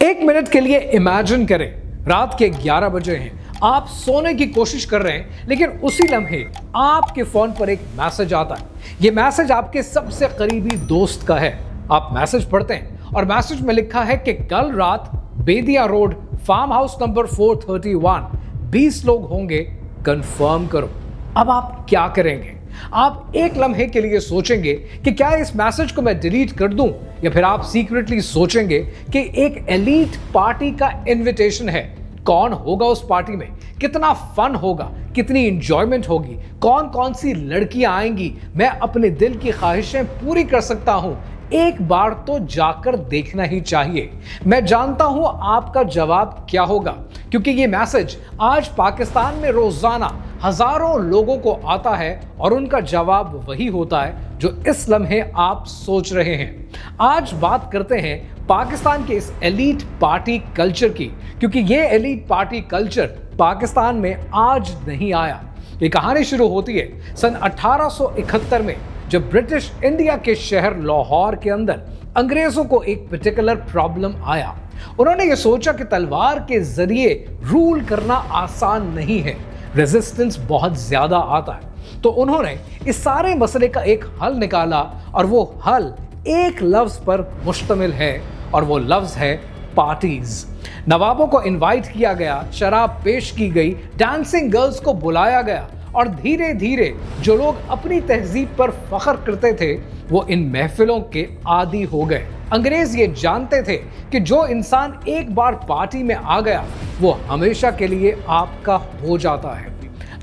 एक मिनट के लिए इमेजिन करें, रात के 11 बजे हैं, आप सोने की कोशिश कर रहे हैं, लेकिन उसी लम्हे आपके फोन पर एक मैसेज आता है। यह मैसेज आपके सबसे करीबी दोस्त का है। आप मैसेज पढ़ते हैं और मैसेज में लिखा है कि कल रात बेदिया रोड फार्म हाउस नंबर 431 20 लोग होंगे, कंफर्म करो। अब आप क्या करेंगे? आप एक लम्हे के लिए सोचेंगे कि क्या इस मैसेज को मैं डिलीट कर दूं, या फिर आप सीक्रेटली सोचेंगे कि एक एलीट पार्टी का इनविटेशन है, कौन होगा उस पार्टी में, कितना फन होगा, कितनी इंजॉयमेंट होगी, कौन कौन सी लड़कियां आएंगी, मैं अपने दिल की ख्वाहिशें पूरी कर सकता हूं, एक बार तो जाकर देखना ही चाहिए। मैं जानता हूं आपका जवाब क्या होगा, क्योंकि ये मैसेज आज पाकिस्तान में रोजाना हजारों लोगों को आता है और उनका जवाब वही होता है जो इस लम्हे आप सोच रहे हैं। आज बात करते हैं पाकिस्तान के इस एलीट पार्टी कल्चर की, क्योंकि ये एलीट पार्टी कल्चर पाकिस्तान में आज नहीं आया। ये कहानी शुरू होती है सन 1871 में, जब ब्रिटिश इंडिया के शहर लाहौर के अंदर अंग्रेजों को एक पर्टिकुलर प्रॉब्लम आया। उन्होंने ये सोचा कि तलवार के जरिए रूल करना आसान नहीं है, रेजिस्टेंस बहुत ज्यादा आता है। तो उन्होंने इस सारे मसले का एक हल निकाला, और वो हल एक लफ्ज पर मुश्तमिल है, और वो लफ्ज है पार्टीज। नवाबों को इनवाइट किया गया, शराब पेश की गई, डांसिंग गर्ल्स को बुलाया गया, और धीरे धीरे जो लोग अपनी तहजीब पर फख्र करते थे वो इन महफिलों के आदी हो गए। अंग्रेज ये जानते थे कि जो इंसान एक बार पार्टी में आ गया वो हमेशा के लिए आपका हो जाता है।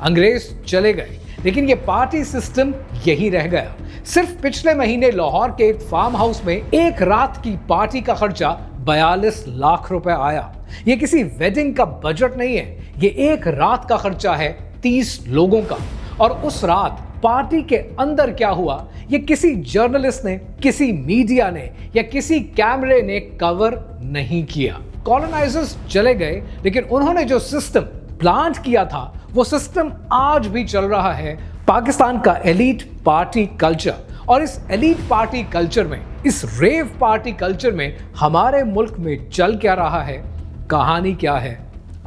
अंग्रेज चले गए, लेकिन ये पार्टी सिस्टम यही रह गया। सिर्फ पिछले महीने लाहौर के एक फार्म हाउस में एक रात की पार्टी का खर्चा 42 लाख रुपए आया। ये किसी वेडिंग का बजट नहीं है, ये एक रात का खर्चा है 30 लोगों का। और उस रात पार्टी के अंदर क्या हुआ, ये किसी जर्नलिस्ट ने, किसी मीडिया ने या किसी कैमरे ने कवर नहीं किया। कॉलोनाइजर्स चले गए, लेकिन उन्होंने जो सिस्टम प्लांट किया था वो सिस्टम आज भी चल रहा है। पाकिस्तान का एलीट पार्टी कल्चर, और इस एलीट पार्टी कल्चर में, इस रेव पार्टी कल्चर में हमारे मुल्क में चल क्या रहा है, कहानी क्या है,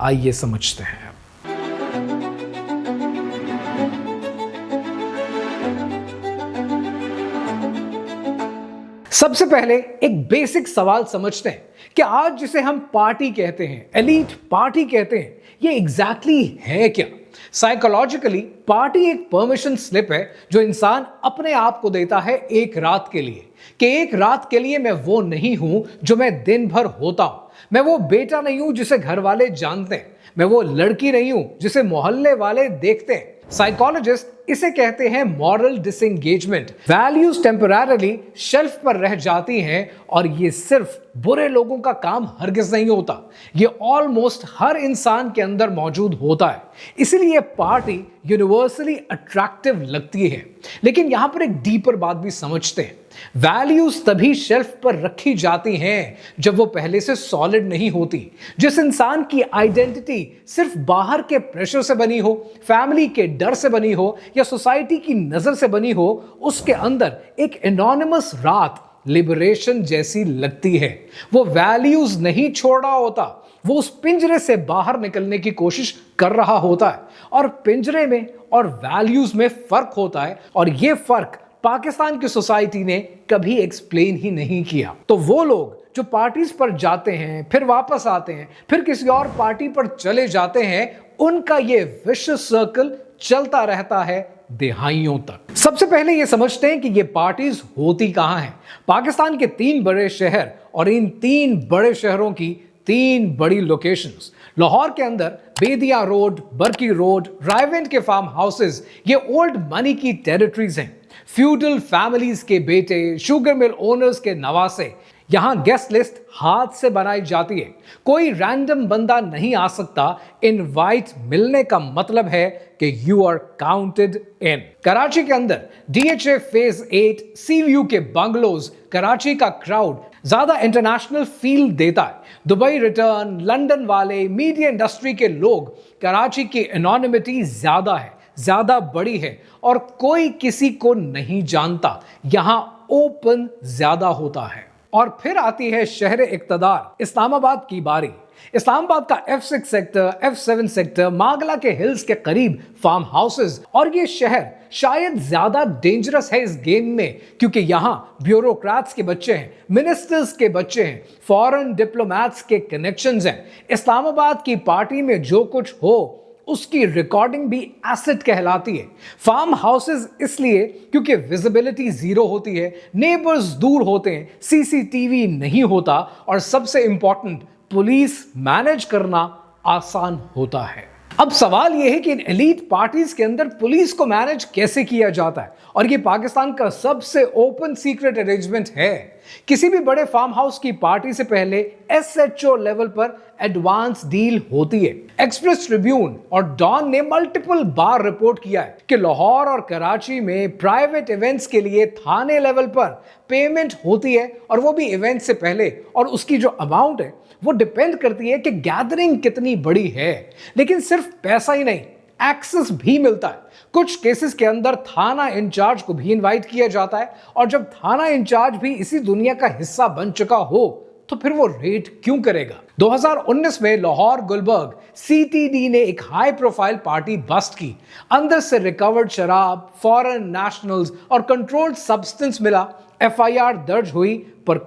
आइए समझते हैं। सबसे पहले एक बेसिक सवाल समझते हैं कि आज जिसे हम पार्टी कहते हैं, एलीट पार्टी कहते हैं, ये एग्जैक्टली है क्या? साइकोलॉजिकली पार्टी एक परमिशन स्लिप है जो इंसान अपने आप को देता है एक रात के लिए, कि एक रात के लिए मैं वो नहीं हूं जो मैं दिन भर होता हूं, मैं वो बेटा नहीं हूं जिसे घर वाले जानते हैं, मैं वो लड़की नहीं हूं जिसे मोहल्ले वाले देखते हैं। साइकोलॉजिस्ट इसे कहते हैं moral disengagement. Values temporarily shelf पर रह जाती हैं, और ये सिर्फ बुरे लोगों का काम हरगिज नहीं होता, ये ऑलमोस्ट हर इंसान के अंदर मौजूद होता है। इसलिए पार्टी यूनिवर्सली अट्रैक्टिव लगती है। लेकिन यहां पर एक डीपर बात भी समझते हैं। वैल्यूज तभी शेल्फ पर रखी जाती हैं जब वो पहले से सॉलिड नहीं होती। जिस इंसान की आइडेंटिटी सिर्फ बाहर के प्रेशर से बनी हो, फैमिली के डर से बनी हो, या सोसाइटी की नजर से बनी हो, उसके अंदर एक एनोनिमस रात लिबरेशन जैसी लगती है। वो वैल्यूज नहीं छोड़ रहा होता, वो उस पिंजरे से बाहर निकलने की कोशिश कर रहा होता है। और पिंजरे में और वैल्यूज में फर्क होता है, और ये फर्क पाकिस्तान की सोसाइटी ने कभी एक्सप्लेन ही नहीं किया। तो वो लोग जो पार्टीज पर जाते हैं, फिर वापस आते हैं, फिर किसी और पार्टी पर चले जाते हैं, उनका ये विशियस सर्कल चलता रहता है दिहाइयों तक। सबसे पहले ये समझते हैं कि ये पार्टीज होती कहां हैं। पाकिस्तान के 3 बड़े शहर, और इन 3 बड़े शहरों की 3 बड़ी लोकेशंस। लाहौर के अंदर बेदिया रोड, बरकी रोड, रायवेंट के फार्म हाउसेस, ये ओल्ड मनी की टेरिटरीज हैं। फ्यूडल फैमिलीज के बेटे, शुगर मिल ओनर्स के नवासे। यहां गेस्ट लिस्ट हाथ से बनाई जाती है, कोई रैंडम बंदा नहीं आ सकता। इनवाइट मिलने का मतलब है कि you are counted in. Karachi के अंदर DHA फेज 8 सी व्यू के बंगलोज कराची का क्राउड ज्यादा इंटरनेशनल फील देता है। दुबई रिटर्न, लंदन वाले, मीडिया इंडस्ट्री के लोग, कराची की एनोनिमिटी ज्यादा है, ज्यादा बड़ी है, और कोई किसी को नहीं जानता। यहां ओपन ज्यादा होता है। और फिर आती है शहर इक़्तिदार इस्लामाबाद की बारी। इस्लामाबाद का F6 सेक्टर, F7 सेक्टर, मागला के हिल्स के करीब फार्म हाउसेस, और ये शहर शायद ज्यादा डेंजरस है इस गेम में क्योंकि यहां ब्यूरोक्रेट्स के बच्चे हैं, मिनिस्टर्स के बच्चे हैं, फॉरेन डिप्लोमैट्स के कनेक्शंस हैं। इस्लामाबाद की पार्टी में जो कुछ हो उसकी रिकॉर्डिंग भी एसेट कहलाती है। फार्म हाउसेस इसलिए क्योंकि विजिबिलिटी जीरो होती है, नेबर्स दूर होते हैं, सीसीटीवी नहीं होता, और सबसे इंपॉर्टेंट पुलिस मैनेज करना आसान होता है। अब सवाल यह है कि इन एलीट पार्टीज के अंदर पुलिस को मैनेज कैसे किया जाता है, और यह पाकिस्तान का सबसे ओपन सीक्रेट अरेंजमेंट है। किसी भी बड़े फार्म हाउस की पार्टी से पहले एसएचओ लेवल पर एडवांस डील होती है। एक्सप्रेस ट्रिब्यून और डॉन ने मल्टीपल बार रिपोर्ट किया है कि लाहौर और कराची में प्राइवेट इवेंट्स के लिए थाने लेवल पर पेमेंट होती है, और वो भी इवेंट से पहले, और उसकी जो अमाउंट है वो डिपेंड करती है कि गैदरिंग कितनी बड़ी है। लेकिन सिर्फ पैसा ही नहीं, एक्सेस भी मिलता है। कुछ केसेस के अंदर थाना इंचार्ज को भी इनवाइट किया जाता है, और जब थाना इंचार्ज भी इसी दुनिया का हिस्सा बन चुका हो तो फिर वो रेट क्यों करेगा। 2019 में लाहौर गुलबर्ग सीटीडी ने एक हाई प्रोफाइल पार्टी बस्ट की। अंदर से रिकवर्ड शराब, फॉरेन नेशनल्स और कंट्रोल्ड सब्सटेंस मिला। एफआईआर दर्ज हुई, पर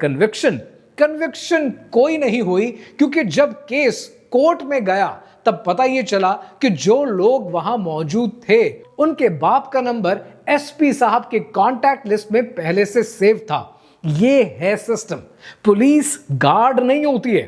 कन्विक्शन कोई नहीं हुई, क्योंकि जब केस कोर्ट में गया तब पता ये चला कि जो लोग वहां मौजूद थे उनके बाप का नंबर एसपी साहब के कांटेक्ट लिस्ट में पहले से सेव था। ये है सिस्टम। पुलिस गार्ड नहीं होती है,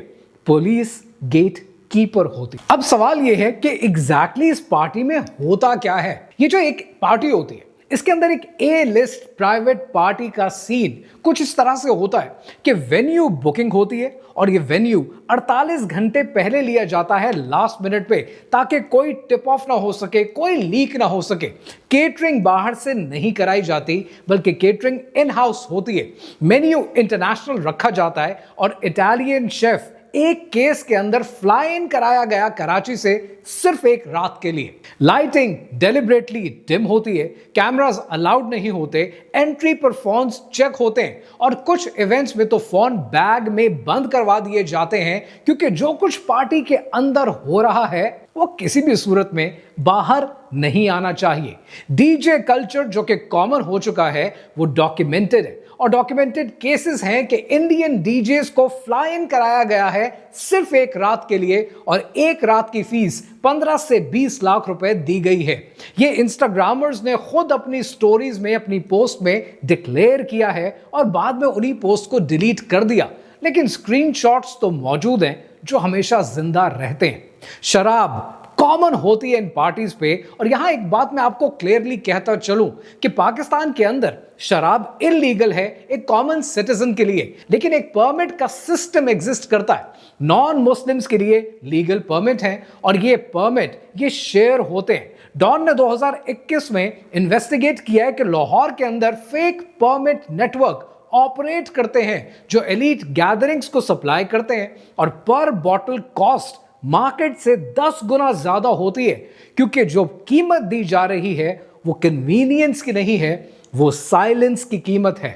पुलिस गेट कीपर होती। अब सवाल यह है कि एग्जैक्टली इस पार्टी में होता क्या है। ये जो एक पार्टी होती है, इसके अंदर एक ए लिस्ट प्राइवेट पार्टी का सीन कुछ इस तरह से होता है कि वेन्यू बुकिंग होती है, और ये वेन्यू 48 घंटे पहले लिया जाता है लास्ट मिनट पे, ताकि कोई टिप ऑफ ना हो सके, कोई लीक ना हो सके। केटरिंग बाहर से नहीं कराई जाती, बल्कि केटरिंग इन हाउस होती है। मेन्यू इंटरनेशनल रखा जाता है, और इटालियन शेफ एक केस के अंदर फ्लाई इन कराया गया कराची से सिर्फ एक रात के लिए। लाइटिंग डेलिबरेटली डिम होती है, कैमरास अलाउड नहीं होते, एंट्री पर फोन्स चेक होते हैं, और कुछ इवेंट्स में तो फोन बैग में बंद करवा दिए जाते हैं, क्योंकि जो कुछ पार्टी के अंदर हो रहा है वो किसी भी सूरत में बाहर नहीं आना चाहिए। डीजे कल्चर जो कि कॉमन हो चुका है वो डॉक्यूमेंटेड है, और डॉक्यूमेंटेड केसेस हैं कि इंडियन डीजेस को फ्लाई इन कराया गया है सिर्फ एक रात के लिए, और एक रात की फीस 15 से 20 लाख रुपए दी गई है। ये इंस्टाग्रामर्स ने खुद अपनी स्टोरीज में, अपनी पोस्ट में डिक्लेयर किया है, और बाद में उन्हीं पोस्ट को डिलीट कर दिया। लेकिन स्क्रीनशॉट्स तो मौजूद हैं जो हमेशा जिंदा रहते हैं। शराब कॉमन होती है इन पार्टीज पे, और यहां एक बात मैं आपको क्लियरली कहता चलूं कि पाकिस्तान के अंदर शराब इलीगल है एक कॉमन सिटीजन के लिए, लेकिन एक परमिट का सिस्टम एग्जिस्ट करता है। नॉन मुस्लिम्स के लिए लीगल परमिट है, और ये परमिट ये शेयर होते हैं। डॉन ने 2021 में इन्वेस्टिगेट किया है कि लाहौर के अंदर फेक परमिट नेटवर्क ऑपरेट करते हैं जो एलीट गैदरिंग्स को सप्लाई करते हैं, और पर बॉटल कॉस्ट मार्केट से 10 गुना ज्यादा होती है, क्योंकि जो कीमत दी जा रही है वो कन्वीनियंस की नहीं है, वो साइलेंस की कीमत है।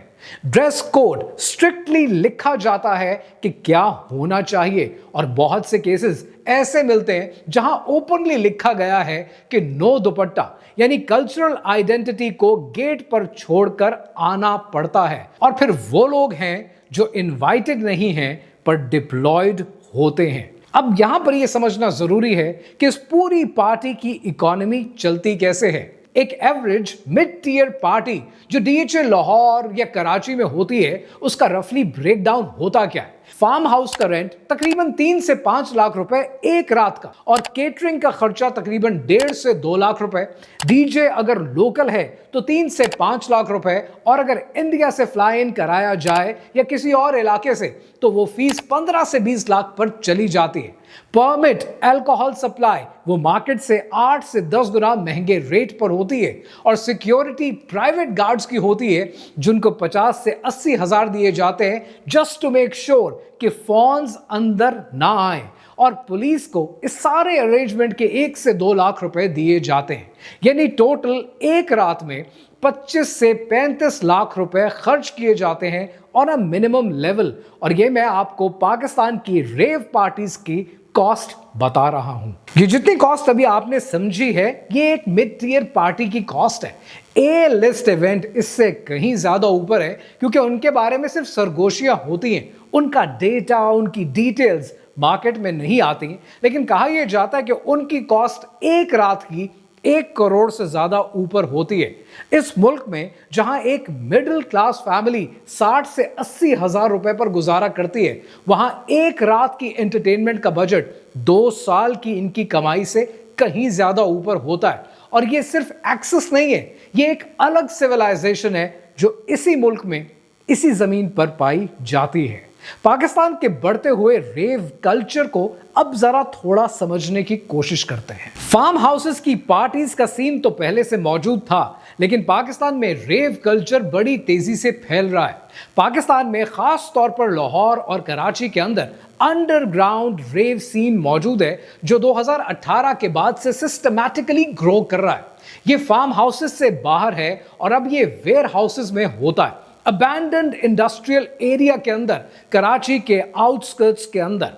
ड्रेस कोड स्ट्रिक्टली लिखा जाता है कि क्या होना चाहिए, और बहुत से केसेस ऐसे मिलते हैं जहां ओपनली लिखा गया है कि नो दुपट्टा, यानी कल्चरल आइडेंटिटी को गेट पर छोड़कर आना पड़ता है। और फिर वो लोग हैं जो इनवाइटेड नहीं हैं पर डिप्लॉयड होते हैं। अब यहां पर यह समझना जरूरी है कि इस पूरी पार्टी की इकोनॉमी चलती कैसे है। एक एवरेज मिड टीयर पार्टी जो डीएचए लाहौर या कराची में होती है, उसका रफली ब्रेकडाउन होता क्या है। फार्म हाउस का रेंट तकरीबन 3 से 5 लाख रुपए एक रात का, और केटरिंग का खर्चा तकरीबन 1.5 से 2 लाख रुपए। डीजे अगर लोकल है तो 3 से 5 लाख रुपए, और अगर इंडिया से फ्लाई इन कराया जाए या किसी और इलाके से तो वो फीस 15 से 20 लाख पर चली जाती है। परमिट अल्कोहल सप्लाई वो मार्केट से 8 से 10 गुना महंगे रेट पर होती है, और सिक्योरिटी प्राइवेट गार्ड्स की होती है जिनको 50 से 80 हजार दिए जाते हैं जस्ट टू मेक श्योर कि फोन्स अंदर ना आए और पुलिस को इस सारे अरेंजमेंट के 1 से 2 लाख रुपए दिए जाते हैं। यानी टोटल एक रात में 25 से 35 लाख रुपए खर्च किए जाते हैं ऑन अ मिनिमम लेवल। और ये मैं आपको पाकिस्तान की रेव पार्टीज की कॉस्ट बता रहा हूं। ये जितनी कॉस्ट अभी आपने समझी है, ये एक मिड टियर पार्टी की कॉस्ट है। ए लिस्ट इवेंट इससे कहीं ज्यादा ऊपर है, क्योंकि उनके बारे में सिर्फ सरगोशियां होती हैं, उनका डेटा, उनकी डिटेल्स मार्केट में नहीं आती। लेकिन कहा यह जाता है कि उनकी कॉस्ट एक रात की 1 करोड़ से ज्यादा ऊपर होती है। इस मुल्क में जहां एक मिडिल क्लास फैमिली 60 से 80 हजार रुपए पर गुजारा करती है, वहां एक रात की एंटरटेनमेंट का बजट 2 साल की इनकी कमाई से कहीं ज्यादा ऊपर होता है। और ये सिर्फ एक्सेस नहीं है, ये एक अलग सिविलाइजेशन है जो इसी मुल्क में, इसी जमीन पर पाई जाती है। पाकिस्तान के बढ़ते हुए रेव कल्चर को अब जरा थोड़ा समझने की कोशिश करते हैं। फार्म हाउसेस की पार्टीज का सीन तो पहले से मौजूद था, लेकिन पाकिस्तान में रेव कल्चर बड़ी तेजी से फैल रहा है। पाकिस्तान में खास तौर पर लाहौर और कराची के अंदर अंडरग्राउंड रेव सीन मौजूद है, जो 2018 के बाद से सिस्टमैटिकली ग्रो कर रहा है। ये फार्म हाउसेस से बाहर है और अब ये वेयर हाउसेस में होता है, अबैंडन्ड इंडस्ट्रियल एरिया के अंदर, कराची के आउटस्कर्ट्स के अंदर।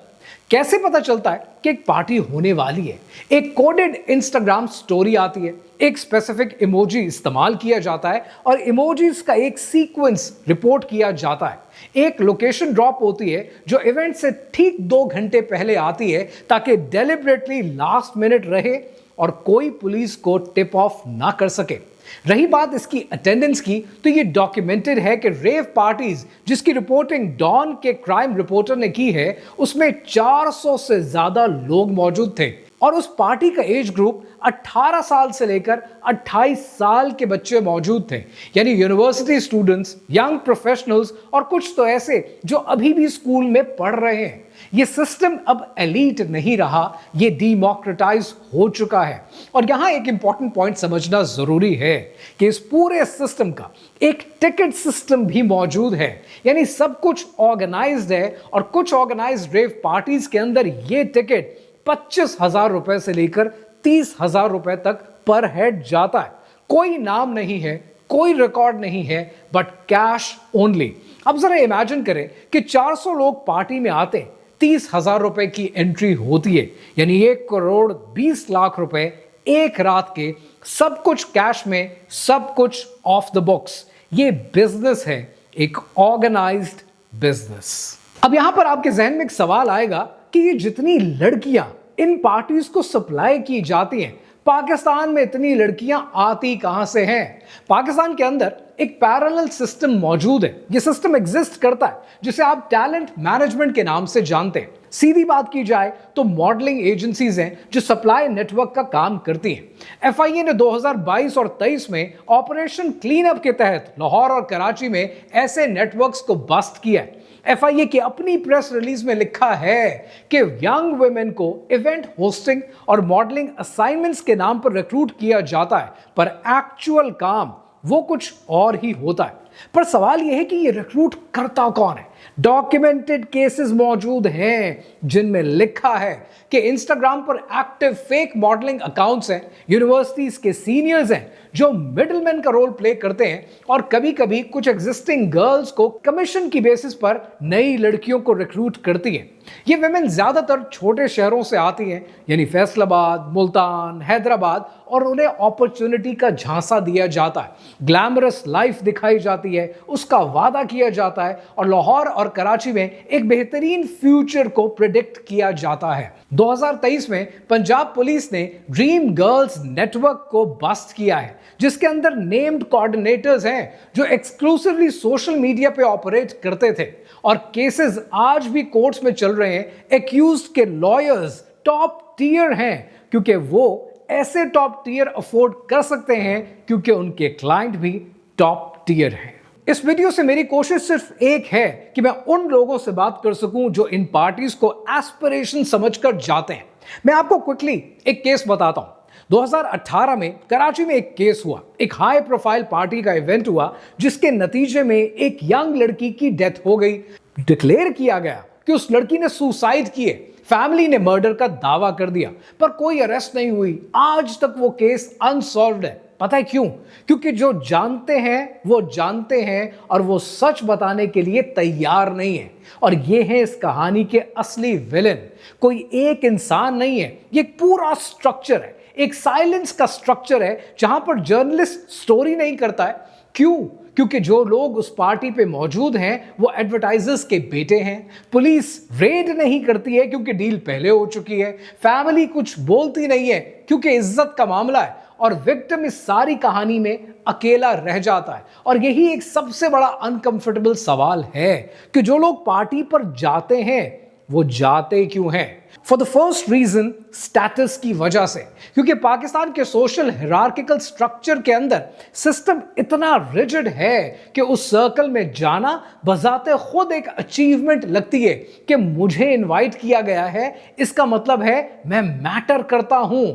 कैसे पता चलता है कि एक पार्टी होने वाली है? एक कोडेड इंस्टाग्राम स्टोरी आती है, एक स्पेसिफिक इमोजी इस्तेमाल किया जाता है और इमोजीज का एक सीक्वेंस रिपोर्ट किया जाता है। एक लोकेशन ड्रॉप होती है जो इवेंट से ठीक 2 घंटे पहले आती है, ताकि डेलिबरेटली लास्ट मिनट रहे और कोई पुलिस को टिप ऑफ ना कर सके। रही बात इसकी अटेंडेंस की, तो ये डॉक्यूमेंटेड है कि रेव पार्टीज जिसकी रिपोर्टिंग डॉन के क्राइम रिपोर्टर ने की है, उसमें 400 से ज्यादा लोग मौजूद थे और उस पार्टी का एज ग्रुप 18 साल से लेकर 28 साल के बच्चे मौजूद थे। यानी यूनिवर्सिटी स्टूडेंट्स, यंग प्रोफेशनल्स और कुछ तो ऐसे जो अभी भी स्कूल में पढ़ रहे हैं। ये सिस्टम अब एलीट नहीं रहा, ये डीमोक्रेटाइज हो चुका है। और यहां एक इंपॉर्टेंट पॉइंट समझना जरूरी है कि इस पूरे सिस्टम का एक टिकट सिस्टम भी मौजूद है। यानी सब कुछ ऑर्गेनाइज्ड है और कुछ ऑर्गेनाइज्ड रेव पार्टीज के अंदर ये टिकट 25,000 रुपए से लेकर 30,000 रुपए तक पर हेड जाता है। कोई नाम नहीं है, कोई रिकॉर्ड नहीं है, बट कैश ओनली। अब जरा इमेजिन करें कि 400 लोग पार्टी में आते, 30,000 रुपए की एंट्री होती है, यानी 1 करोड़ 20 लाख रुपए एक रात के, सब कुछ कैश में, सब कुछ ऑफ द बुक्स। ये बिजनेस है, एक ऑर्गेनाइज्ड बिजनेस। अब यहां पर आपके जहन में एक सवाल आएगा कि ये जितनी लड़कियां इन पार्टीज को सप्लाई की जाती हैं, पाकिस्तान में इतनी लड़कियां आती कहां से हैं? पाकिस्तान के अंदर एक पैरेलल सिस्टम मौजूद है। ये सिस्टम एग्जिस्ट करता है, जिसे आप टैलेंट मैनेजमेंट के नाम से जानते हैं। सीधी बात की जाए तो मॉडलिंग एजेंसीज हैं जो सप्लाई नेटवर्क का काम करती हैं। FIA ने 2022 और 23 में ऑपरेशन क्लीन अप के तहत लाहौर और कराची में ऐसे नेटवर्क्स को बस्ट किया है। FIA की अपनी प्रेस रिलीज में लिखा है कि यंग वुमेन को इवेंट होस्टिंग और मॉडलिंग असाइनमेंट्स के नाम पर रिक्रूट किया जाता है, पर एक्चुअल काम वो कुछ और ही होता है। पर सवाल यह है कि ये रिक्रूट करता कौन है? डॉक्यूमेंटेड केसेस मौजूद हैं जिनमें लिखा है कि इंस्टाग्राम पर एक्टिव फेक मॉडलिंग अकाउंट्स हैं, यूनिवर्सिटीज के सीनियर्स हैं जो मिडलमैन का रोल प्ले करते हैं और कभी कभी कुछ एग्जिस्टिंग गर्ल्स को कमीशन की बेसिस पर नई लड़कियों को रिक्रूट करती हैं। ये विमेन ज्यादातर छोटे शहरों से आती हैं, यानी फैसलाबाद, मुल्तान, हैदराबाद, और उन्हें अपॉर्चुनिटी का झांसा दिया जाता है, ग्लैमरस लाइफ दिखाई जाती है, उसका वादा किया जाता है और लाहौर और कराची में एक बेहतरीन फ्यूचर को प्रेडिक्ट किया जाता है। 2023 में पंजाब पुलिस ने ड्रीम गर्ल्स नेटवर्क को बस्ट किया है, जिसके अंदर नेम्ड कोऑर्डिनेटर्स हैं जो एक्सक्लूसिवली सोशल मीडिया पे ऑपरेट करते थे और केसेस आज भी कोर्ट्स में चल रहे हैं। एक्यूज्ड के लॉयर्स टॉप टियर हैं, क्योंकि वो ऐसे टॉप टियर अफोर्ड कर सकते हैं क्योंकि उनके क्लाइंट भी टॉप टियर हैं। इस वीडियो से मेरी कोशिश सिर्फ एक है कि मैं उन लोगों से बात कर सकूं जो इन पार्टीज को एस्पिरेशन समझकर जाते हैं। मैं आपको क्विकली एक केस बताता हूं। 2018 में कराची में एक केस हुआ, एक हाई प्रोफाइल पार्टी का इवेंट हुआ जिसके नतीजे में एक यंग लड़की की डेथ हो गई। डिक्लेयर किया गया कि उस लड़की ने सुसाइड किए, फैमिली ने मर्डर का दावा कर दिया, पर कोई अरेस्ट नहीं हुई। आज तक वो केस अनसॉल्व्ड है। पता है क्यों? क्योंकि जो जानते हैं वो जानते हैं और वो सच बताने के लिए तैयार नहीं है। और ये है इस कहानी के असली विलेन। कोई एक इंसान नहीं है, ये एक पूरा स्ट्रक्चर है, एक साइलेंस का स्ट्रक्चर है जहां पर जर्नलिस्ट स्टोरी नहीं करता है। क्यों? क्योंकि जो लोग उस पार्टी पे मौजूद हैं वो एडवर्टाइजर्स के बेटे हैं। पुलिस रेड नहीं करती है क्योंकि डील पहले हो चुकी है। फैमिली कुछ बोलती नहीं है क्योंकि इज्जत का मामला है। और विक्टिम इस सारी कहानी में अकेला रह जाता है। और यही एक सबसे बड़ा अनकंफर्टेबल सवाल है कि जो लोग पार्टी पर जाते हैं वो जाते क्यों हैं? For the first reason, status की वजह से। क्योंकि पाकिस्तान के सोशल हिरार्किकल स्ट्रक्चर के अंदर सिस्टम इतना रिजिड है कि उस सर्कल में जाना बजाते खुद एक अचीवमेंट लगती है कि मुझे इनवाइट किया गया है, इसका मतलब है मैं मैटर करता हूं।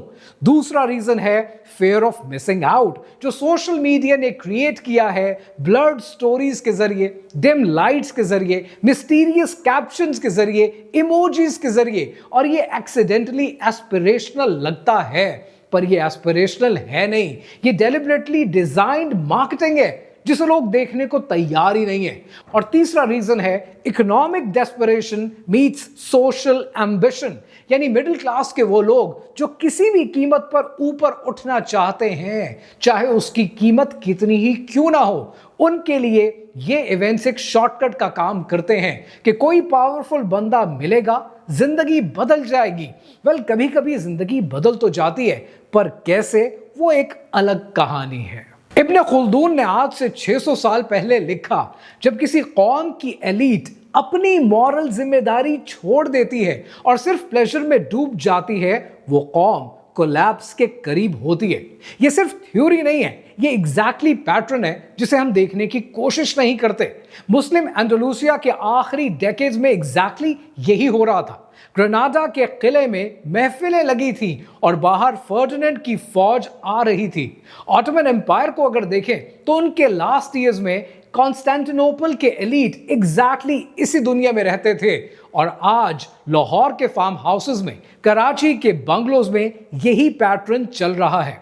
दूसरा रीजन है फेयर ऑफ मिसिंग आउट, जो सोशल मीडिया ने क्रिएट किया है ब्लर्ड स्टोरीज के जरिए, डिम लाइट्स के जरिए, मिस्टीरियस कैप्शंस के जरिए, इमोजीज के जरिए। और ये एक्सीडेंटली एस्पिरेशनल लगता है, पर ये एस्पिरेशनल है नहीं, ये डेलिबरेटली डिजाइंड मार्केटिंग है जिसे लोग देखने को तैयार ही नहीं है। और तीसरा रीजन है economic desperation meets social ambition, यानी मिडिल क्लास के वो लोग जो किसी भी कीमत पर ऊपर उठना चाहते हैं, चाहे उसकी कीमत कितनी ही क्यों ना हो। उनके लिए ये इवेंट्स एक शॉर्टकट का काम करते हैं कि कोई पावरफुल बंदा मिलेगा, जिंदगी बदल जाएगी। वेल, कभी कभी जिंदगी बदल तो जाती है, पर कैसे, वो एक अलग कहानी है। इब्न खुल्दून ने आज से 600 साल पहले लिखा, जब किसी कौम की एलीट अपनी मॉरल जिम्मेदारी छोड़ देती है और सिर्फ प्लेजर में डूब जाती है, वो कौम कोलैप्स के करीब होती है। ये सिर्फ थ्योरी नहीं है, ये एग्जैक्टली पैटर्न है जिसे हम देखने की कोशिश नहीं करते। मुस्लिम एंडलूसिया के आखिरी डेकेड्स में एग्जैक्टली यही हो रहा था। ग्रेनाडा के किले में महफिलें लगी थी और बाहर फर्डिनेंड की फौज आ रही थी। ऑटोमन एम्पायर को अगर देखें तो उनके लास्ट ईयर्स में कॉन्स्टेंटिनोपल के एलीट एग्जैक्टली इसी दुनिया में रहते थे। और आज लाहौर के फार्म हाउसेस में, कराची के बंगलोज में यही पैटर्न चल रहा है।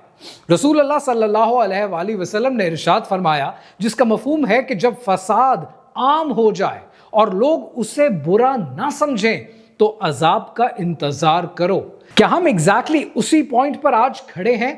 रसूल अल्लाह सल्लल्लाहु अलैहि वसल्लम ने इरशाद फरमाया, जिसका मफहूम है कि जब फसाद आम हो जाए और लोग उसे बुरा ना समझें तो अजाब का इंतजार करो। क्या हम एग्जैक्टली उसी पॉइंट पर आज खड़े हैं?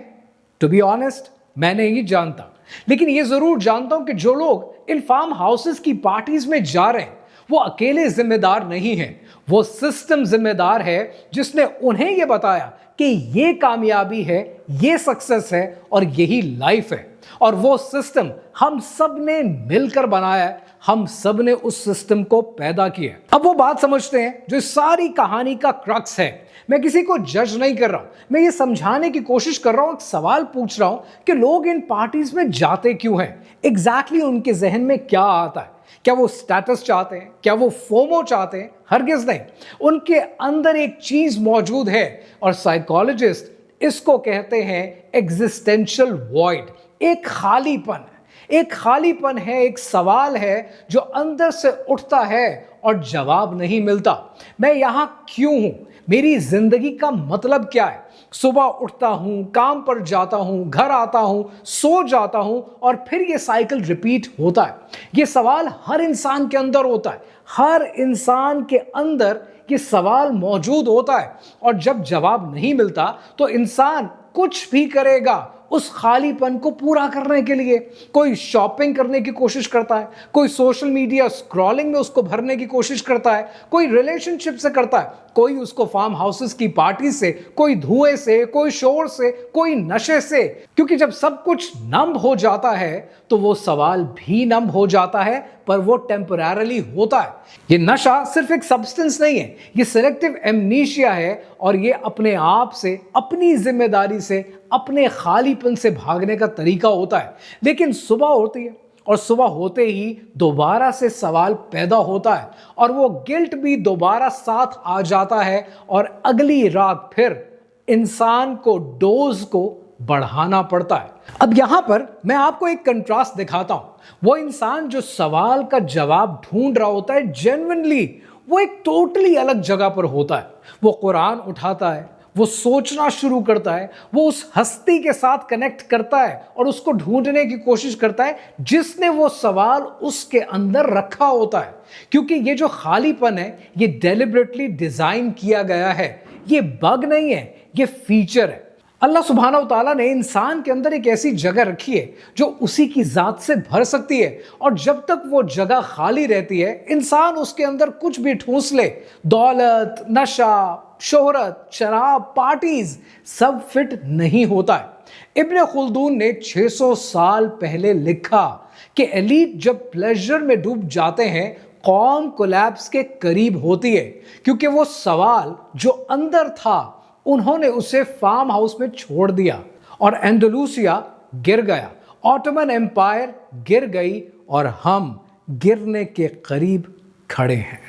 टू बी ऑनेस्ट, मैं नहीं जानता, लेकिन ये जरूर जानता हूं कि जो लोग इन फार्म हाउसेस की पार्टीज में जा रहे हैं वो अकेले जिम्मेदार नहीं हैं, वो सिस्टम जिम्मेदार है जिसने उन्हें ये बताया कि ये कामयाबी है, ये सक्सेस है और यही लाइफ है। और वो सिस्टम हम सब ने मिलकर बनाया है, हम सब ने उस सिस्टम को पैदा किया। अब वो बात समझते हैं जो इस सारी कहानी का क्रक्स है। मैं किसी को जज नहीं कर रहा हूं, मैं ये समझाने की कोशिश कर रहा हूं, एक सवाल पूछ रहा हूं कि लोग इन पार्टीज में जाते क्यों हैं, एग्जैक्टली उनके जहन में क्या आता है। क्या वो स्टेटस चाहते हैं? क्या वो फोमो चाहते हैं? हरगिज नहीं। उनके अंदर एक चीज मौजूद है और साइकोलॉजिस्ट इसको कहते हैं एग्जिस्टेंशियल वॉइड। एक खालीपन, एक खालीपन है, एक सवाल है जो अंदर से उठता है और जवाब नहीं मिलता। मैं यहां क्यों हूं? मेरी जिंदगी का मतलब क्या है? सुबह उठता हूं, काम पर जाता हूं, घर आता हूं, सो जाता हूं और फिर ये साइकिल रिपीट होता है। ये सवाल हर इंसान के अंदर होता है, हर इंसान के अंदर ये सवाल मौजूद होता है। और जब जवाब नहीं मिलता तो इंसान कुछ भी करेगा उस खालीपन को पूरा करने के लिए। कोई शॉपिंग करने की कोशिश करता है, कोई सोशल मीडिया स्क्रॉलिंग में उसको भरने की कोशिश करता है, कोई रिलेशनशिप से करता है, कोई उसको फार्म हाउसेस की पार्टी से, कोई धुएं से, कोई शोर से, कोई नशे से। क्योंकि जब सब कुछ नम हो जाता है तो वो सवाल भी नम हो जाता है, पर वो टेम्पररी होता है। ये नशा सिर्फ एक सब्सटेंस नहीं है, ये सिलेक्टिव एमनीशिया है और ये अपने आप से, अपनी जिम्मेदारी से, अपने खालीपन से भागने का तरीका होता है। लेकिन सुबह होती है और सुबह होते ही दोबारा से सवाल पैदा होता है और वो गिल्ट भी दोबारा साथ आ जाता है और अगली रात फिर इंसान को डोज को बढ़ाना पड़ता है। अब यहां पर मैं आपको एक कंट्रास्ट दिखाता हूं। वो इंसान जो सवाल का जवाब ढूंढ रहा होता है जेन्युइनली, वो एक टोटली अलग जगह पर होता है। वो कुरान उठाता है, वो सोचना शुरू करता है, वो उस हस्ती के साथ कनेक्ट करता है और उसको ढूंढने की कोशिश करता है जिसने वो सवाल उसके अंदर रखा होता है। क्योंकि ये जो खालीपन है ये डेलिबरेटली डिजाइन किया गया है, ये बग नहीं है, ये फीचर है। अल्लाह सुब्हानहू व तआला ने इंसान के अंदर एक ऐसी जगह रखी है जो उसी की जात से भर सकती है, और जब तक वो जगह खाली रहती है इंसान उसके अंदर कुछ भी ठूंस ले, दौलत, नशा, शोहरत, शराब, पार्टीज, सब फिट नहीं होता है। इब्ने खुल्दून ने 600 साल पहले लिखा कि एलीट जब प्लेजर में डूब जाते हैं कौम कोलैप्स के करीब होती है, क्योंकि वो सवाल जो अंदर था उन्होंने उसे फार्म हाउस में छोड़ दिया और एंडलूसिया गिर गया, ऑटोमन एम्पायर गिर गई और हम गिरने के करीब खड़े हैं।